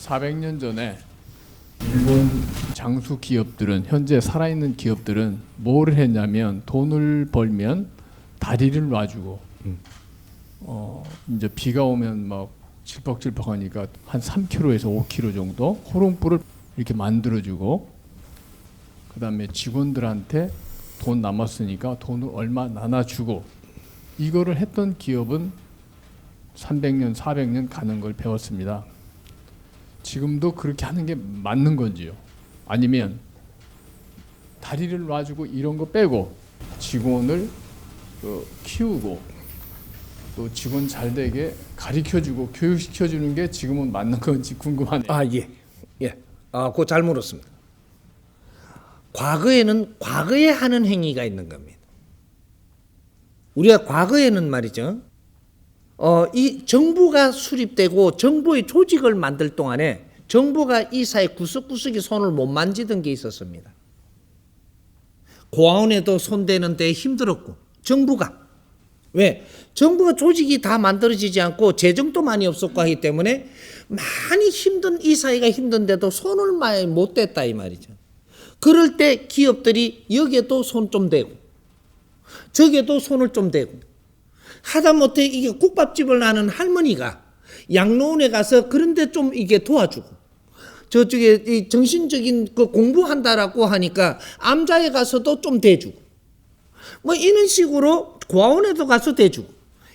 400년 전에 일본 장수 기업들은, 현재 살아있는 기업들은 뭘 했냐면 돈을 벌면 다리를 놔주고 이제 비가 오면 막 질퍽질퍽하니까 한 3kg에서 5kg 정도 호롱불을 이렇게 만들어주고, 그다음에 직원들한테 돈 남았으니까 돈을 얼마 나눠주고, 이거를 했던 기업은 300년, 400년 가는 걸 배웠습니다. 지금도 그렇게 하는 게 맞는 건지요? 아니면 다리를 놔주고 이런 거 빼고 직원을 키우고 또 직원 잘 되게 가르쳐주고 교육시켜주는 게 지금은 맞는 건지 궁금하네요. 예. 그거 잘 물었습니다. 과거에는 과거에 하는 행위가 있는 겁니다. 우리가 과거에는 말이죠. 이 정부가 수립되고 정부의 조직을 만들 동안에 정부가 이 사회 구석구석에 손을 못 만지던 게 있었습니다. 고아원에도 손대는데 힘들었고, 정부가 왜? 정부가 조직이 다 만들어지지 않고 재정도 많이 없었고 하기 때문에 많이 힘든, 이 사회가 힘든데도 손을 많이 못 댔다 이 말이죠. 그럴 때 기업들이 여기에도 손 좀 대고 저기에도 손을 좀 대고, 하다못해 이게 국밥집을 하는 할머니가 양로원에 가서 그런데 좀 이게 도와주고, 저쪽에 이 정신적인 그 공부한다라고 하니까 암자에 가서도 좀 대주고, 뭐 이런 식으로 고아원에도 가서 대주고,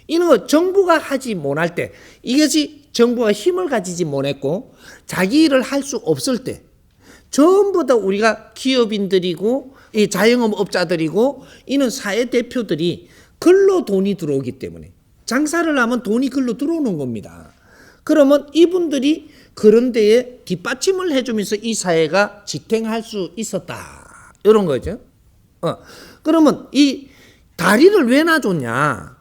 이런 거 정부가 하지 못할 때, 이것이 정부가 힘을 가지지 못했고 자기 일을 할 수 없을 때 전부 다 우리가 기업인들이고 이 자영업업자들이고 이는 사회 대표들이 글로 돈이 들어오기 때문에, 장사를 하면 돈이 글로 들어오는 겁니다. 그러면 이분들이 그런 데에 뒷받침을 해주면서 이 사회가 지탱할 수 있었다, 이런 거죠. 그러면 이 다리를 왜 놔줬냐?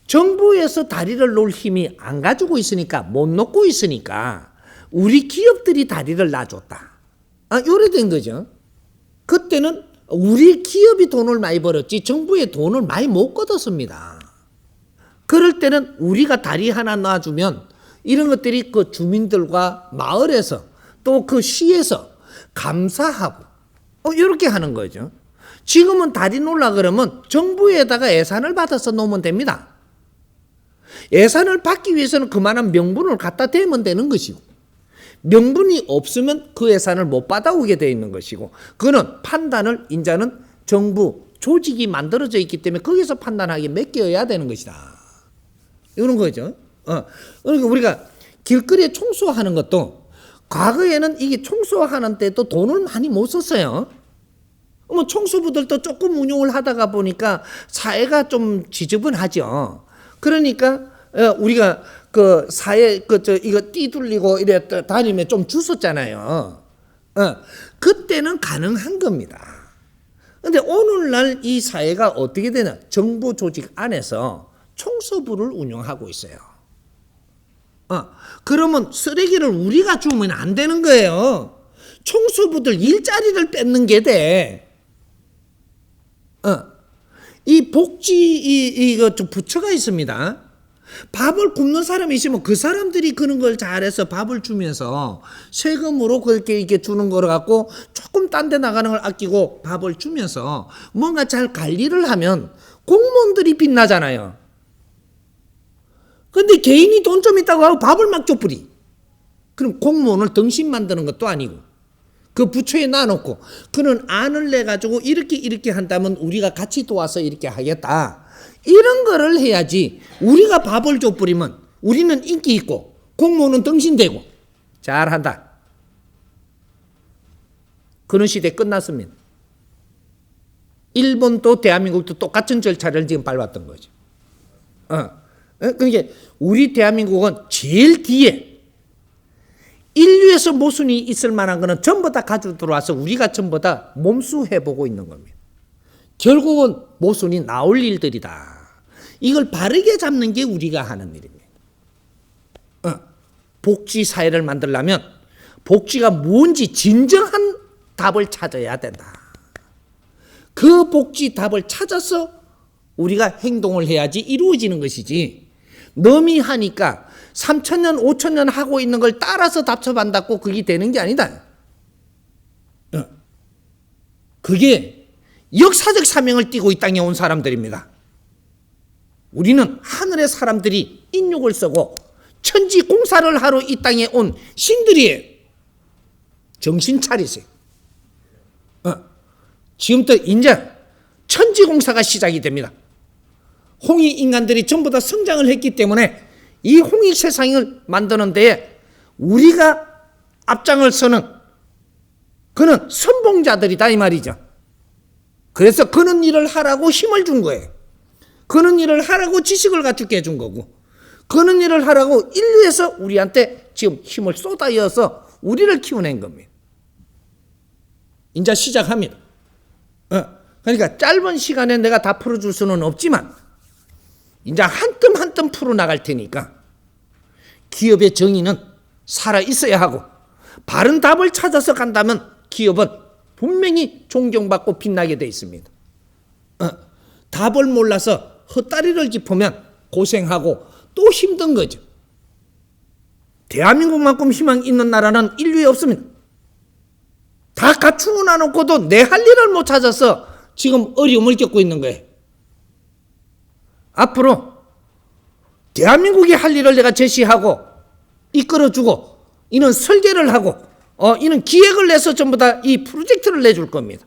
정부에서 다리를 놓을 힘이 안 가지고 있으니까, 못 놓고 있으니까 우리 기업들이 다리를 놔줬다, 요래 된 거죠. 그때는 우리 기업이 돈을 많이 벌었지 정부의 돈을 많이 못 걷었습니다. 그럴 때는 우리가 다리 하나 놔주면 이런 것들이 그 주민들과 마을에서 또 그 시에서 감사하고 이렇게 하는 거죠. 지금은 다리 놓으려 그러면 정부에다가 예산을 받아서 놓으면 됩니다. 예산을 받기 위해서는 그만한 명분을 갖다 대면 되는 것이고, 명분이 없으면 그 예산을 못 받아오게 되어 있는 것이고, 그거는 판단을 인자는 정부 조직이 만들어져 있기 때문에 거기서 판단하기 맡겨야 되는 것이다, 이런 거죠. 그러니까 우리가 길거리에 청소하는 것도 과거에는 이게 청소하는 때도 돈을 많이 못 썼어요. 뭐 청소부들도 조금 운용을 하다가 보니까 사회가 좀 지저분하죠. 그러니까 우리가 그 사회 이거 띠둘리고 이래 다니면 좀 주웠잖아요. 그때는 가능한 겁니다. 근데 오늘날 이 사회가 어떻게 되냐? 정부 조직 안에서 청소부를 운영하고 있어요. 그러면 쓰레기를 우리가 주우면 안 되는 거예요. 청소부들 일자리를 뺏는 게 돼. 이 복지 이거 좀 부처가 있습니다. 밥을 굶는 사람이 있으면 그 사람들이 그런 걸 잘해서 밥을 주면서 세금으로 그렇게 이렇게 주는 거를 갖고 조금 딴 데 나가는 걸 아끼고 밥을 주면서 뭔가 잘 관리를 하면 공무원들이 빛나잖아요. 근데 개인이 돈 좀 있다고 하고 밥을 막 줘버리. 그럼 공무원을 덩신 만드는 것도 아니고 그 부처에 놔놓고 그는 안을 내가지고 이렇게 한다면 우리가 같이 도와서 이렇게 하겠다, 이런 거를 해야지. 우리가 밥을 줘버리면 우리는 인기 있고 공무원은 덩신되고 잘한다, 그런 시대 끝났습니다. 일본도 대한민국도 똑같은 절차를 지금 밟았던 거죠. 그러니까 우리 대한민국은 제일 뒤에 인류에서 모순이 있을 만한 거는 전부 다 가지고 들어와서 우리가 전부 다 몸수해보고 있는 겁니다. 결국은 모순이 나올 일들이다. 이걸 바르게 잡는 게 우리가 하는 일입니다. 복지 사회를 만들려면 복지가 뭔지 진정한 답을 찾아야 된다. 그 복지 답을 찾아서 우리가 행동을 해야지 이루어지는 것이지, 너미 하니까 3,000년, 5,000년 하고 있는 걸 따라서 답답한다고 그게 되는 게 아니다. 그게 역사적 사명을 띠고 이 땅에 온 사람들입니다. 우리는 하늘의 사람들이 인육을 쓰고 천지 공사를 하러 이 땅에 온 신들이에요. 정신 차리세요. 지금부터 이제 천지 공사가 시작이 됩니다. 홍익 인간들이 전부 다 성장을 했기 때문에 이 홍익 세상을 만드는 데에 우리가 앞장을 서는 그는 선봉자들이다 이 말이죠. 그래서 그는 일을 하라고 힘을 준 거예요. 그는 일을 하라고 지식을 갖추게 해준 거고, 그는 일을 하라고 인류에서 우리한테 지금 힘을 쏟아여서 우리를 키워낸 겁니다. 이제 시작합니다. 그러니까 짧은 시간에 내가 다 풀어줄 수는 없지만 이제 한 뜸 한 뜸 풀어나갈 테니까 기업의 정의는 살아있어야 하고 바른 답을 찾아서 간다면 기업은 분명히 존경받고 빛나게 돼 있습니다. 답을 몰라서 헛다리를 짚으면 고생하고 또 힘든 거죠. 대한민국만큼 희망 있는 나라는 인류에 없습니다. 다 갖추고 나놓고도 내 할 일을 못 찾아서 지금 어려움을 겪고 있는 거예요. 앞으로 대한민국이 할 일을 내가 제시하고 이끌어주고 이는 설계를 하고 이는 기획을 내서 전부 다 이 프로젝트를 내줄 겁니다.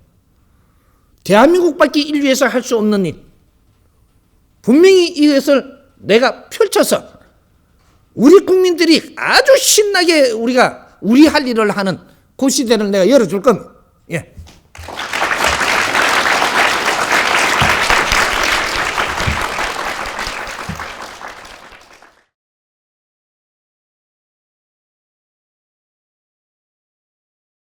대한민국밖에 인류에서 할 수 없는 일, 분명히 이것을 내가 펼쳐서 우리 국민들이 아주 신나게 우리 할 일을 하는 그 시대를 내가 열어줄 겁니다. 예.